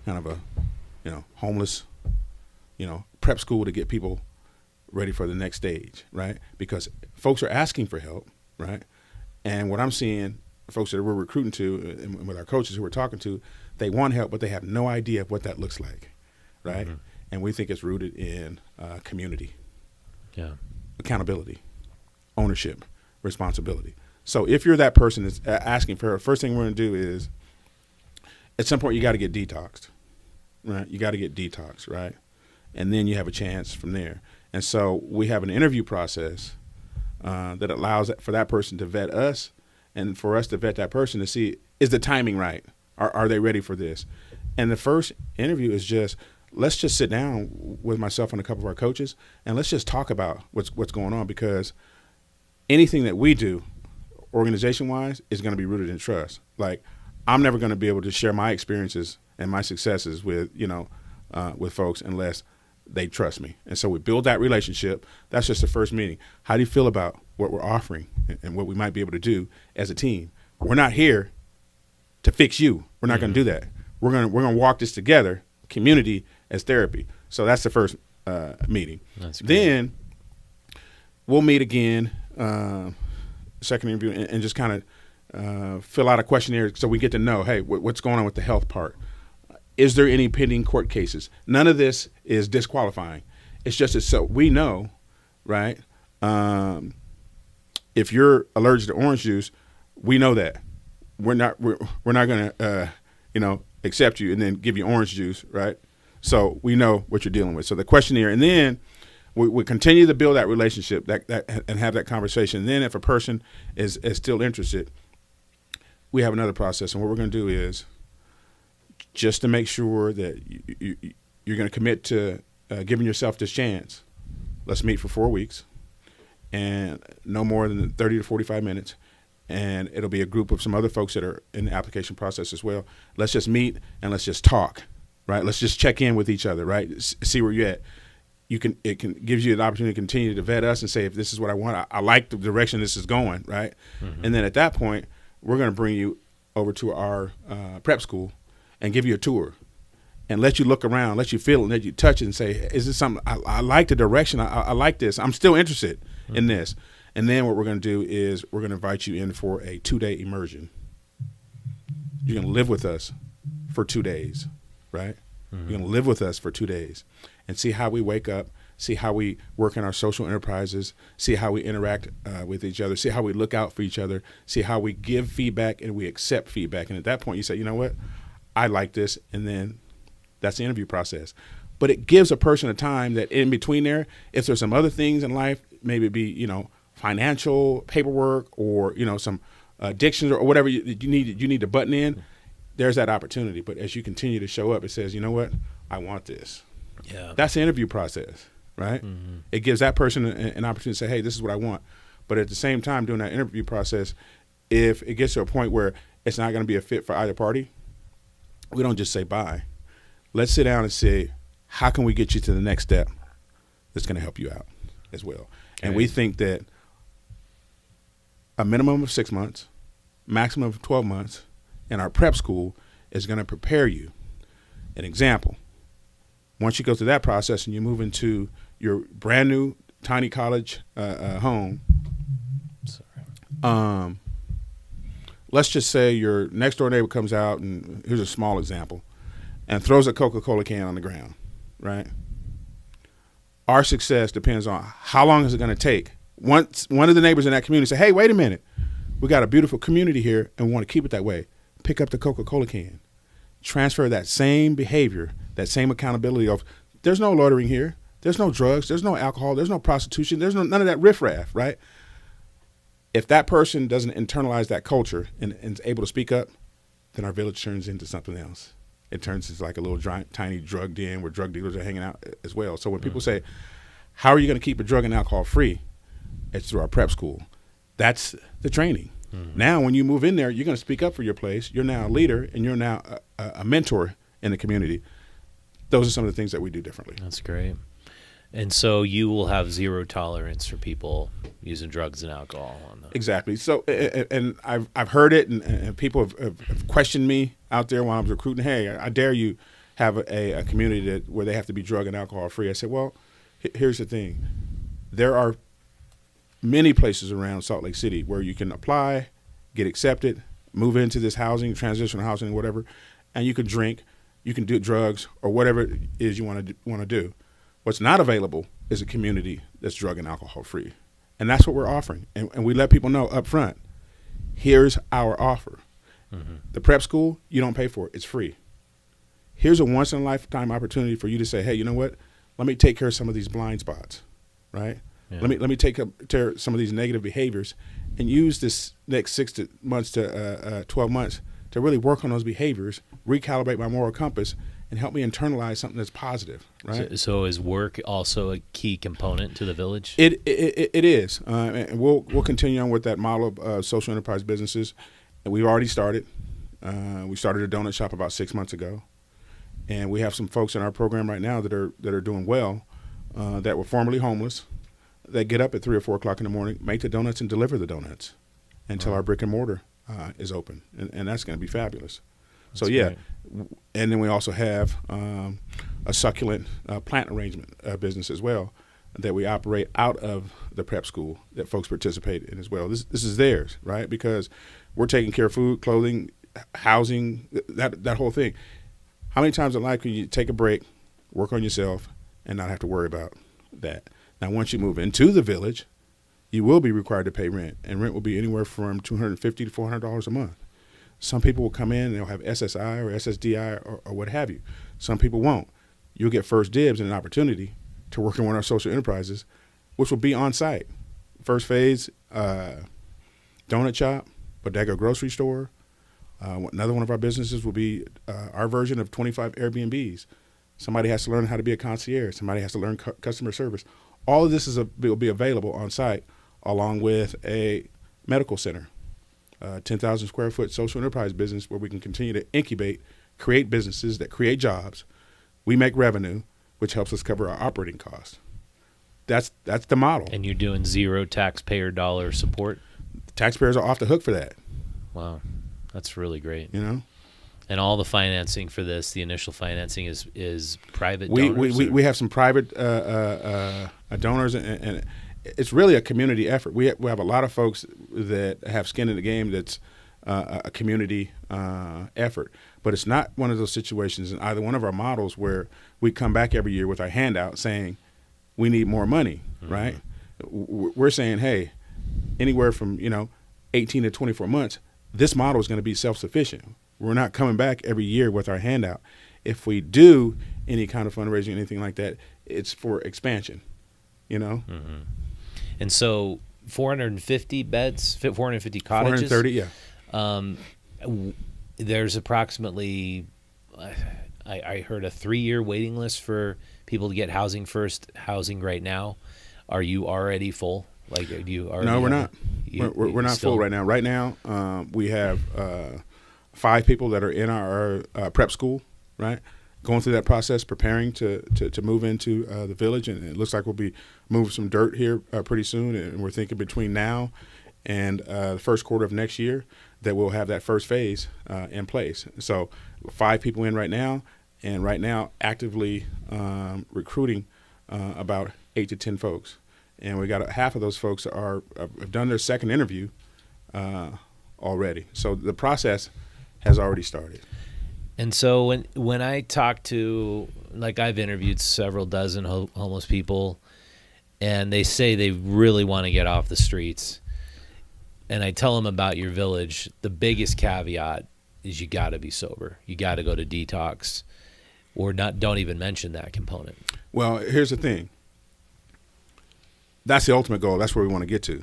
kind of a, homeless, prep school to get people ready for the next stage, right? Because folks are asking for help, right? And what I'm seeing, folks that we're recruiting to and with our coaches who we're talking to, they want help, but they have no idea of what that looks like, right? And we think it's rooted in community. Yeah. Accountability, ownership, responsibility. So if you're that person that's asking for help, first thing we're going to do is at some point you got to get detoxed, right? You got to get detoxed, right? And then you have a chance from there. And so we have an interview process that allows for that person to vet us and for us to vet that person to see, is the timing right? Are they ready for this? And the first interview is let's just sit down with myself and a couple of our coaches and let's just talk about what's going on, because anything that we do organization-wise is going to be rooted in trust. Like, I'm never going to be able to share my experiences and my successes with folks unless they trust me. And so we build that relationship. That's just the first meeting. How do you feel about what we're offering and what we might be able to do as a team? We're not here to fix you. We're not going to do that. We're going to walk this together, community as therapy. So that's the first meeting. That's great. Then we'll meet again, second interview, and just kind of fill out a questionnaire so we get to know, hey, what's going on with the health part? Is there any pending court cases? None of this is disqualifying. It's just so we know, right? If you're allergic to orange juice, we know that. We're not going to accept you and then give you orange juice, right? So we know what you're dealing with. So the questionnaire, and then we continue to build that relationship and have that conversation. And then if a person is still interested, we have another process. And what we're going to do is, just to make sure that you're going to commit to giving yourself this chance, let's meet for 4 weeks and no more than 30 to 45 minutes. And it'll be a group of some other folks that are in the application process as well. Let's just meet and let's just talk, right? Let's just check in with each other, right? See where you're at. It gives you an opportunity to continue to vet us and say, if this is what I want, I like the direction this is going, right? And then at that point, we're going to bring you over to our prep school and give you a tour and let you look around, let you feel it, and let you touch it and say, is this something, I like the direction, I like this, I'm still interested in this. And then what we're going to do is we're going to invite you in for a 2-day immersion. You're going to live with us for 2 days, right? You're going to live with us for 2 days and see how we wake up, see how we work in our social enterprises, see how we interact with each other, see how we look out for each other, see how we give feedback and we accept feedback. And at that point, you say, you know what, I like this. And then that's the interview process. But it gives a person a time that in between there, if there's some other things in life, maybe it be, financial paperwork or, some addictions or whatever you need to button in, there's that opportunity. But as you continue to show up, it says, you know what, I want this. Yeah. That's the interview process, right? It gives that person an opportunity to say, hey, this is what I want. But at the same time, during that interview process, if it gets to a point where it's not going to be a fit for either party, we don't just say bye. Let's sit down and say, how can we get you to the next step that's going to help you out as well? And we think that a minimum of 6 months, maximum of 12 months in our prep school is going to prepare you. An example, once you go through that process and you move into your brand new tiny college home, let's just say your next door neighbor comes out, and here's a small example, and throws a Coca-Cola can on the ground, right? Our success depends on how long is it going to take. Once one of the neighbors in that community say, hey, wait a minute, we got a beautiful community here and we want to keep it that way. Pick up the Coca-Cola can. Transfer that same behavior, that same accountability of there's no loitering here. There's no drugs. There's no alcohol. There's no prostitution. There's none of that riffraff, right? If that person doesn't internalize that culture and is able to speak up, then our village turns into something else. It turns into like a little tiny drug den where drug dealers are hanging out as well. So when people say, how are you going to keep a drug and alcohol free? It's through our prep school. That's the training. Now, when you move in there, you're going to speak up for your place. You're now a leader, and you're now a mentor in the community. Those are some of the things that we do differently. That's great. And so you will have zero tolerance for people using drugs and alcohol. Exactly. So, and I've heard it, and people have questioned me out there while I was recruiting. Hey, I dare you have a community where they have to be drug and alcohol free. I said, well, here's the thing. There are many places around Salt Lake City where you can apply, get accepted, move into this housing, transitional housing, whatever, and you can drink, you can do drugs, or whatever it is you want to do. What's not available is a community that's drug and alcohol free, and that's what we're offering. And we let people know up front, here's our offer. The prep school, you don't pay for it. It's free. Here's a once-in-a-lifetime opportunity for you to say, hey, you know what? Let me take care of some of these blind spots, right? Yeah. Let me take care of some of these negative behaviors and use this next 6 months to 12 months to really work on those behaviors, recalibrate my moral compass, and help me internalize something that's positive, right? So is work also a key component to the village? It is, and we'll continue on with that model of social enterprise businesses. And we've already started. We started a donut shop about 6 months ago, and we have some folks in our program right now that are doing well, that were formerly homeless. They get up at 3 or 4 o'clock in the morning, make the donuts, and deliver the donuts until our brick and mortar is open, and that's going to be fabulous. That's so yeah, great. And then we also have a succulent plant arrangement business as well that we operate out of the prep school that folks participate in as well. This is theirs, right? Because we're taking care of food, clothing, housing, that whole thing. How many times in life can you take a break, work on yourself, and not have to worry about that? Now, once you move into the village, you will be required to pay rent, and rent will be anywhere from $250 to $400 a month. Some people will come in and they'll have SSI or SSDI or what have you. Some people won't. You'll get first dibs and an opportunity to work in one of our social enterprises, which will be on site. First phase, donut shop, bodega grocery store. Another one of our businesses will be our version of 25 Airbnbs. Somebody has to learn how to be a concierge. Somebody has to learn customer service. All of this will be available on site, along with a medical center, 10,000 square foot social enterprise business where we can continue to incubate, create businesses that create jobs. We make revenue, which helps us cover our operating costs. That's the model. And you're doing zero taxpayer dollar support? Taxpayers are off the hook for that. Wow, that's really great. You know. And all the financing for this, the initial financing is private donors? We have some private donors, and it's really a community effort. We have a lot of folks that have skin in the game that's a community effort. But it's not one of those situations in either one of our models where we come back every year with our handout saying we need more money, right? We're saying, hey, anywhere from 18 to 24 months, this model is going to be self-sufficient. We're not coming back every year with our handout. If we do any kind of fundraising, anything like that, it's for expansion, And so 450 beds, 450 cottages? 430, yeah. There's approximately, I heard a 3-year waiting list for people to get housing first, housing right now. Are you already full? Like, do you already? No, we're not. We're not full right now. Right now, we have 5 people that are in our prep school, right? Going through that process, preparing to move into the village, and it looks like we'll be moving some dirt here pretty soon. And we're thinking between now and the first quarter of next year that we'll have that first phase in place. So 5 people in right now, and right now actively recruiting about 8 to 10 folks. And we got half of those folks have done their second interview already. So the process has already started. And so when I talk to, like, I've interviewed several dozen homeless people, and they say they really want to get off the streets, and I tell them about your village, the biggest caveat is you got to be sober. You got to go to detox, or not. Don't even mention that component. Well, here's the thing. That's the ultimate goal. That's where we want to get to.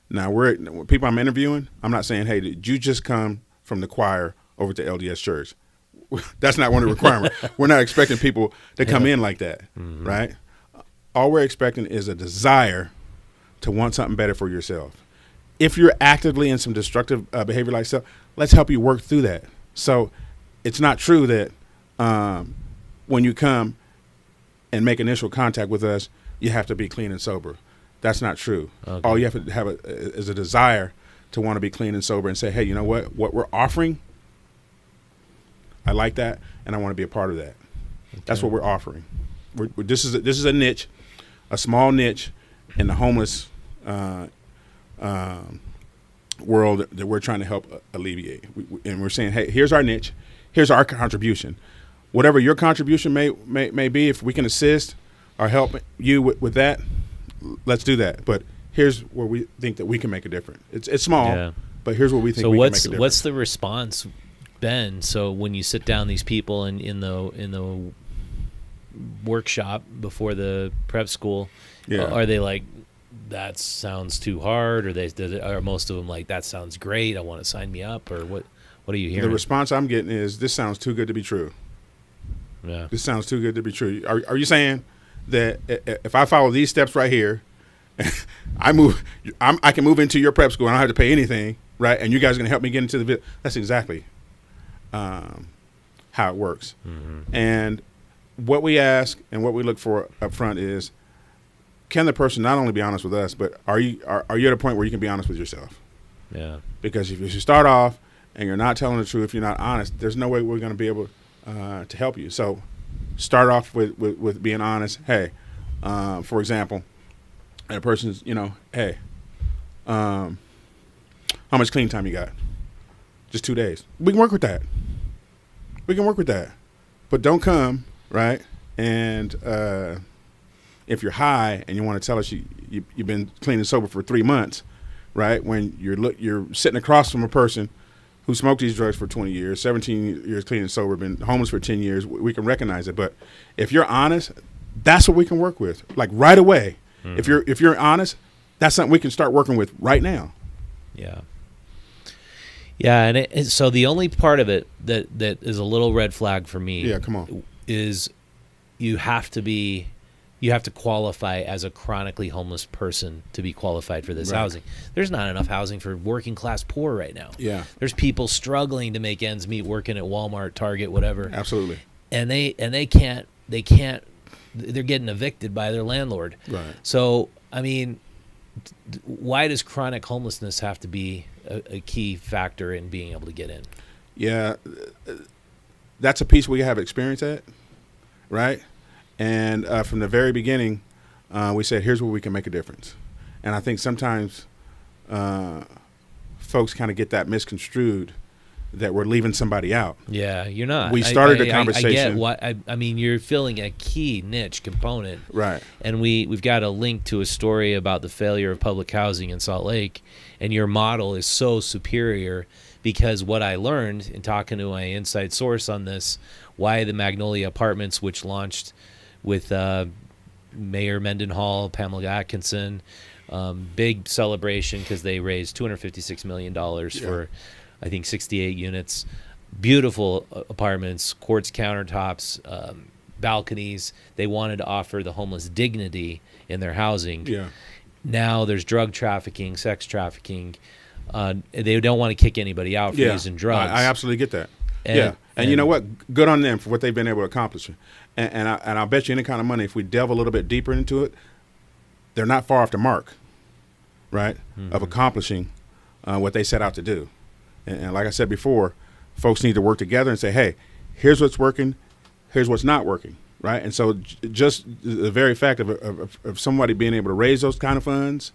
Now, people I'm interviewing, I'm not saying, hey, did you just come from the choir over to LDS Church? That's not one of the requirements. We're not expecting people to come in like that, right? All we're expecting is a desire to want something better for yourself. If you're actively in some destructive behavior like stuff, let's help you work through that. So it's not true that when you come and make initial contact with us, you have to be clean and sober. That's not true. Okay. All you have to have is a desire to want to be clean and sober and say, hey, you know what we're offering, I like that, and I want to be a part of that. Okay. That's what we're offering. This is a niche, a small niche in the homeless world that we're trying to help alleviate. And we're saying, hey, here's our niche, here's our contribution. Whatever your contribution may be, if we can assist or help you with that, let's do that. But here's where we think that we can make a difference. It's small, but here's what we think we can make a difference. So what's the response been? So when you sit down these people in the workshop before the prep school, are they like, that sounds too hard, or are most of them like, that sounds great, I want to sign me up, or what are you hearing? The response I'm getting is, this sounds too good to be true. Yeah. This sounds too good to be true. Are you saying that if I follow these steps right here, I can move into your prep school and I don't have to pay anything, right? And you guys are going to help me get into the That's exactly how it works. And what we ask and what we look for up front is, can the person not only be honest with us, but are you at a point where you can be honest with yourself? Yeah. Because if you start off and you're not telling the truth, if you're not honest, there's no way we're going to be able to help you. So start off with being honest. Hey, for example, a person's, hey, how much clean time you got? Just 2 days. We can work with that. But don't come, right? And if you're high and you want to tell us you've been clean and sober for 3 months, right? When you're sitting across from a person who smoked these drugs for 20 years, 17 years clean and sober, been homeless for 10 years, we can recognize it. But if you're honest, that's what we can work with, like right away. If you're honest, that's something we can start working with right now. Yeah. Yeah, and so the only part of it that is a little red flag for me is you have to qualify as a chronically homeless person to be qualified for this housing. There's not enough housing for working class poor right now. Yeah. There's people struggling to make ends meet, working at Walmart, Target, whatever. Absolutely. And they can't they're getting evicted by their landlord. Right. So, I mean, why does chronic homelessness have to be a key factor in being able to get in? Yeah. That's a piece we have experience at, right? And from the very beginning, we said, here's where we can make a difference. And I think sometimes folks kind of get that misconstrued that we're leaving somebody out. Yeah, you're not. We started a conversation. I get what I mean. You're filling a key niche component, Right? And we've got a link to a story about the failure of public housing in Salt Lake, and your model is so superior because what I learned in talking to my inside source on this, why the Magnolia Apartments, which launched with Mayor Mendenhall, Pamela Atkinson, big celebration because they raised $256 million for, I think, 68 units, beautiful apartments, quartz countertops, balconies. They wanted to offer the homeless dignity in their housing. Yeah. Now there's drug trafficking, sex trafficking. They don't want to kick anybody out for using drugs. I absolutely get that. And you know what? Good on them for what they've been able to accomplish. And I'll bet you any kind of money, if we delve a little bit deeper into it, they're not far off the mark, right, of accomplishing what they set out to do. And like I said before, folks need to work together and say, hey, here's what's working, here's what's not working, right? And so just the very fact of somebody being able to raise those kind of funds,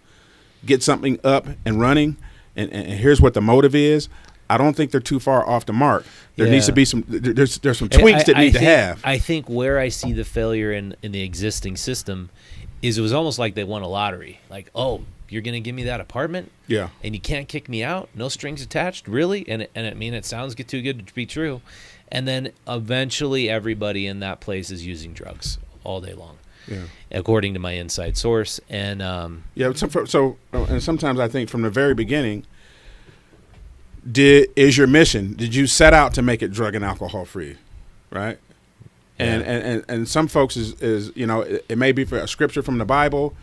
get something up and running, and here's what the motive is, I don't think they're too far off the mark. There needs to be there's some tweaks that need to have. I think where I see the failure in the existing system is it was almost like they won a lottery. Like, oh, you're going to give me that apartment? Yeah. And you can't kick me out? No strings attached? Really? And I mean, it sounds too good to be true. And then eventually everybody in that place is using drugs all day long. Yeah. According to my inside source. And and sometimes I think from the very beginning, is your mission, did you set out to make it drug and alcohol free, right? Yeah. And some folks is it may be for a scripture from the Bible,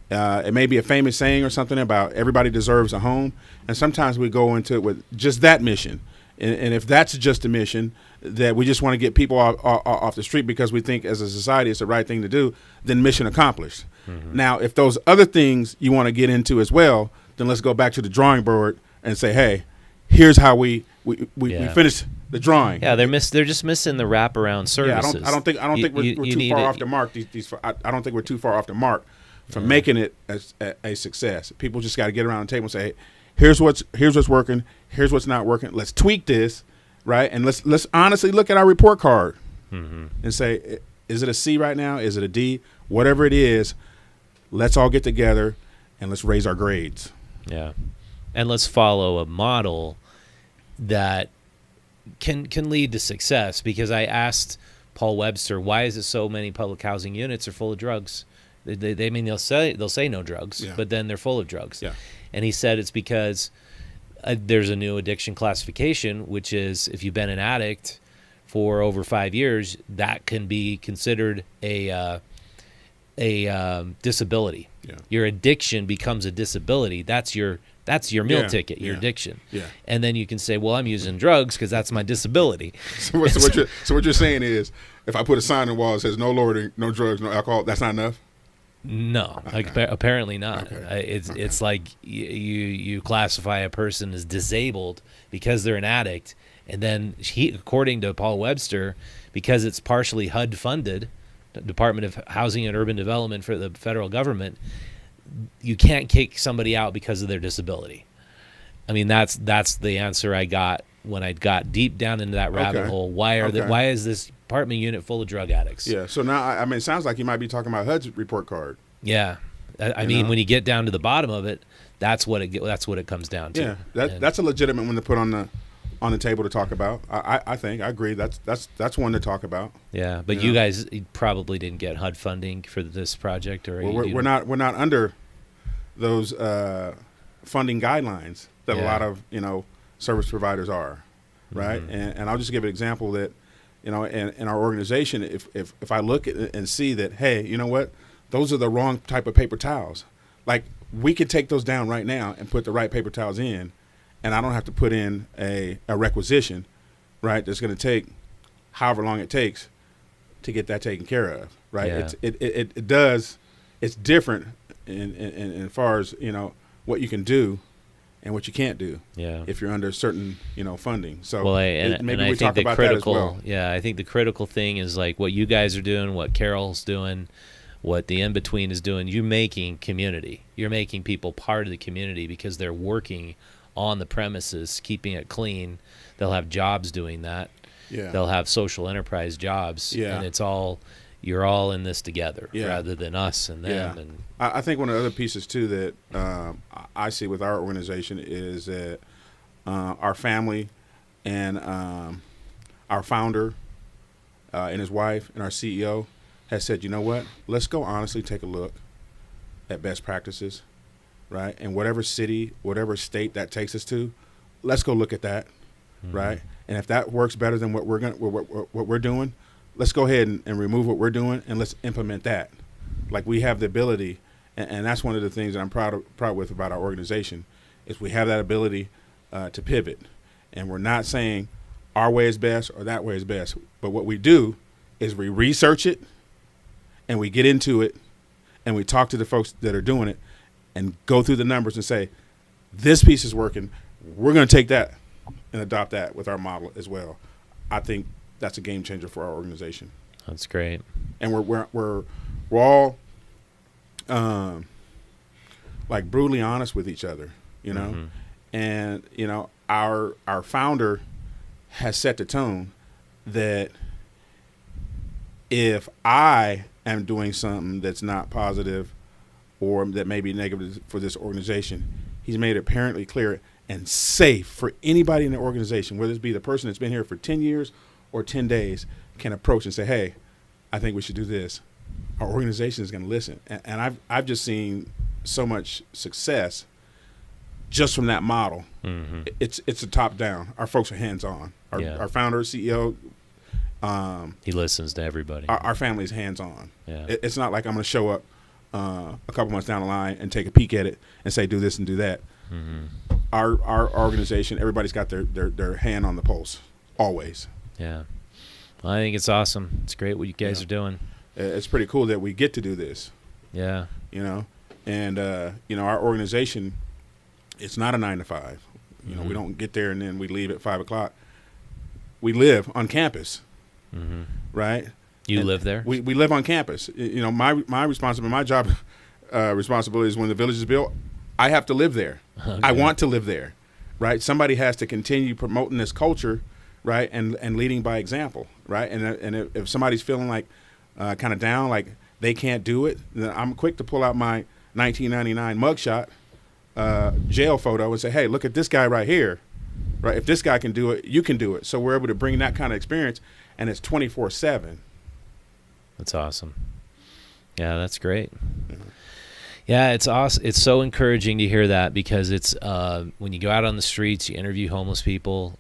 it may be a famous saying or something about everybody deserves a home, and sometimes we go into it with just that mission, and if that's just a mission that we just want to get people off the street because we think as a society it's the right thing to do, then mission accomplished. Mm-hmm. Now, if those other things you want to get into as well, then let's go back to the drawing board and say, hey, here's how we finish the drawing. Yeah, they're just missing the wraparound services. Yeah, I don't think we're too far off the mark. I don't think we're too far off the mark from making it a success. People just got to get around the table and say, hey, here's what's working, here's what's not working. Let's tweak this, right? And let's honestly look at our report card and say, is it a C right now? Is it a D? Whatever it is, let's all get together and let's raise our grades. Yeah. And let's follow a model that can lead to success. Because I asked Paul Webster, why is it so many public housing units are full of drugs? They'll say no drugs, but then they're full of drugs. Yeah. And he said it's because there's a new addiction classification, which is if you've been an addict for over 5 years, that can be considered a disability. Yeah. Your addiction becomes a disability. That's your meal ticket, your addiction. Yeah. And then you can say, well, I'm using drugs because that's my disability. So what you're saying is, if I put a sign on the wall that says no loitering, no drugs, no alcohol, that's not enough? No, apparently not. Okay. It's like you classify a person as disabled because they're an addict, and then according to Paul Webster, because it's partially HUD funded, the Department of Housing and Urban Development for the federal government, you can't kick somebody out because of their disability. I mean, that's the answer I got when I got deep down into that rabbit hole. Why is this apartment unit full of drug addicts? Yeah. So now, I mean, it sounds like you might be talking about HUD's report card. Yeah. I mean, when you get down to the bottom of it, that's what it comes down to. Yeah. That's a legitimate one to put on the table to talk about. I think I agree. That's one to talk about. Yeah. But you guys probably didn't get HUD funding for this project, or we're not under those funding guidelines that a lot of service providers are, right? Mm-hmm. And I'll just give an example that in our organization, if I look at it and see that, hey, you know what, those are the wrong type of paper towels. Like, we could take those down right now and put the right paper towels in, and I don't have to put in a requisition, right? That's going to take however long it takes to get that taken care of, right? Yeah. It's different in as far as what you can do and what you can't do. Yeah. If you're under certain funding. So maybe we talk about that as well. Yeah, I think the critical thing is like what you guys are doing, what Carol's doing, what the in-between is doing. You're making community. You're making people part of the community because they're working on the premises, keeping it clean. They'll have jobs doing that. Yeah. They'll have social enterprise jobs. Yeah. And it's all, you're all in this together Yeah. rather than us and them. Yeah. And I think one of the other pieces too that I see with our organization is that our family and our founder and his wife and our CEO has said, you know what, let's go honestly take a look at best practices, right? And whatever city, whatever state that takes us to, let's go look at that, right? And if that works better than what we're doing, let's go ahead and remove what we're doing and let's implement that. Like, we have the ability, and that's one of the things that I'm proud with about our organization, is we have that ability to pivot. And we're not saying our way is best or that way is best, but what we do is we research it and we get into it and we talk to the folks that are doing it and go through the numbers and say, this piece is working. We're going to take that and adopt that with our model as well. I think that's a game changer for our organization. that's great. And we're all like brutally honest with each other, you know. And you know, our founder has set the tone that if I am doing something that's not positive or that may be negative for this organization, he's made it apparently clear and safe for anybody in the organization, whether it be the person that's been here for 10 years or 10 days, can approach and say, hey, I think we should do this. Our organization is going to listen. And I've just seen so much success just from that model. It's a top down. Our folks are hands on. Our founder, CEO, He listens to everybody. our family's hands on. Yeah. It's not like I'm going to show up a couple months down the line and take a peek at it and say, do this and do that. Our organization, everybody's got their hand on the pulse, always. Yeah. Well, I think it's awesome. It's great what you guys are doing. It's pretty cool that we get to do this. Yeah. You know, and you know, our organization, it's not a 9 to 5. You know, we don't get there and then we leave at 5 o'clock. We live on campus, right? You live there? We live on campus. You know, my job responsibility is when the village is built, I have to live there. Okay. I want to live there, right? Somebody has to continue promoting this culture, right, and leading by example, right? And if somebody's feeling like kind of down, like they can't do it, then I'm quick to pull out my 1999 mugshot jail photo and say, hey, look at this guy right here, right? If this guy can do it, you can do it. So we're able to bring that kind of experience, and it's 24/7. That's awesome. Yeah, that's great. Yeah, it's awesome. It's so encouraging to hear that, because it's when you go out on the streets, you interview homeless people,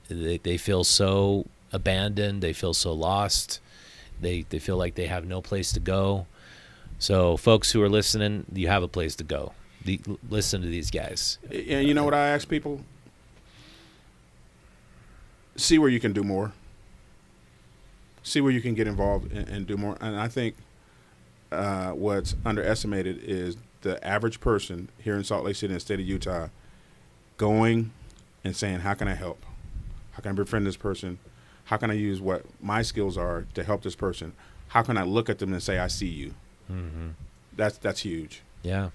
they feel so abandoned, they feel so lost, they feel like they have no place to go. So folks who are listening, you have a place to go. Listen to these guys. And you know what I ask people? See where you can do more. See where you can get involved and do more. And I think what's underestimated is the average person here in Salt Lake City in the state of Utah going and saying, how can I help? How can I befriend this person? How can I use what my skills are to help this person? How can I look at them and say, I see you? That's huge. Yeah,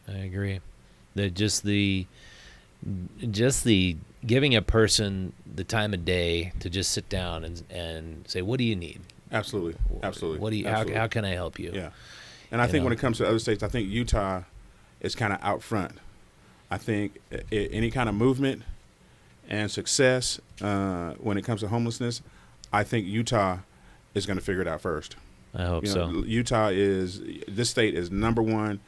I agree. Just the giving a person the time of day to just sit down and say, what do you need? Absolutely. What do you? Absolutely. How can I help you? Yeah, and I think when it comes to other states, I think Utah is kind of out front. I think any kind of movement and success when it comes to homelessness, I think Utah is going to figure it out first. I hope so. Utah this state is number one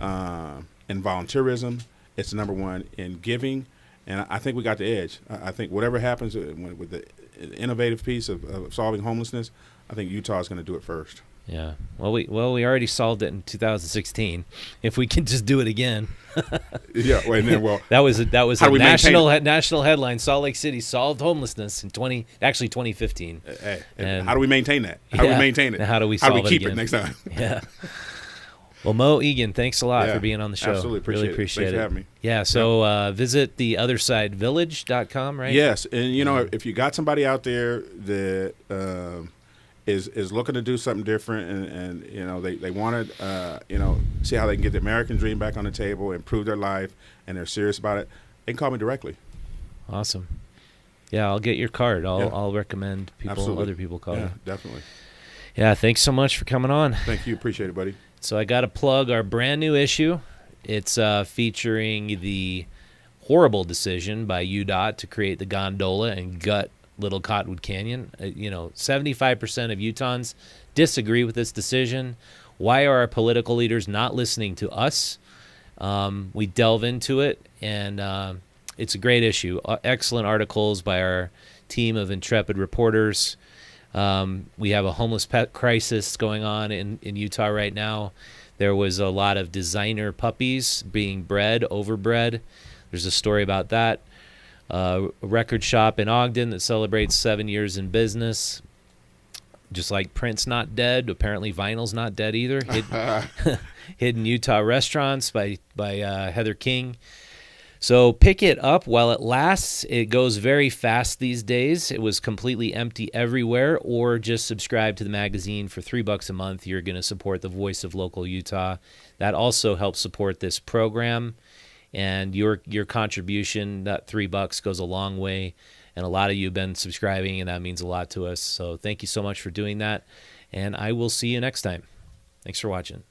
in volunteerism. It's number one in giving, and I think we got the edge. I think whatever happens with the innovative piece of solving homelessness, I think Utah is going to do it first. Yeah. Well, we already solved it in 2016. If we can just do it again. Yeah. And then, well, that was a national headline. Salt Lake City solved homelessness in 2015. Hey, and how do we maintain that? How do we maintain it? How do we keep it it next time? Yeah. Well, Moe Egan, thanks a lot for being on the show. Absolutely really appreciate it. Thanks for having me. Yeah. So visit theothersidevillage.com, right? Yes, and you know, if you got somebody out there that is looking to do something different, and you know they want to you know, see how they can get the American dream back on the table, improve their life, and they're serious about it, they can call me directly. Awesome. Yeah, I'll get your card. Yeah. I'll recommend other people call you. Definitely. Yeah, thanks so much for coming on. Thank you. Appreciate it, buddy. So I got to plug our brand new issue. It's featuring the horrible decision by UDOT to create the gondola and gut Little Cottonwood Canyon. 75% of Utahns disagree with this decision. Why are our political leaders not listening to us? We delve into it, and it's a great issue. Excellent articles by our team of intrepid reporters. We have a homeless pet crisis going on in Utah right now. There was a lot of designer puppies being overbred. There's a story about that. A record shop in Ogden that celebrates 7 years in business. Just like Prince not dead, apparently vinyl's not dead either. Hidden Utah Restaurants by Heather King. So pick it up while it lasts. It goes very fast these days. It was completely empty everywhere. Or just subscribe to the magazine for $3 a month. You're going to support the voice of local Utah. That also helps support this program. And your contribution, that $3, goes a long way. And a lot of you have been subscribing, and that means a lot to us. So thank you so much for doing that. And I will see you next time. Thanks for watching.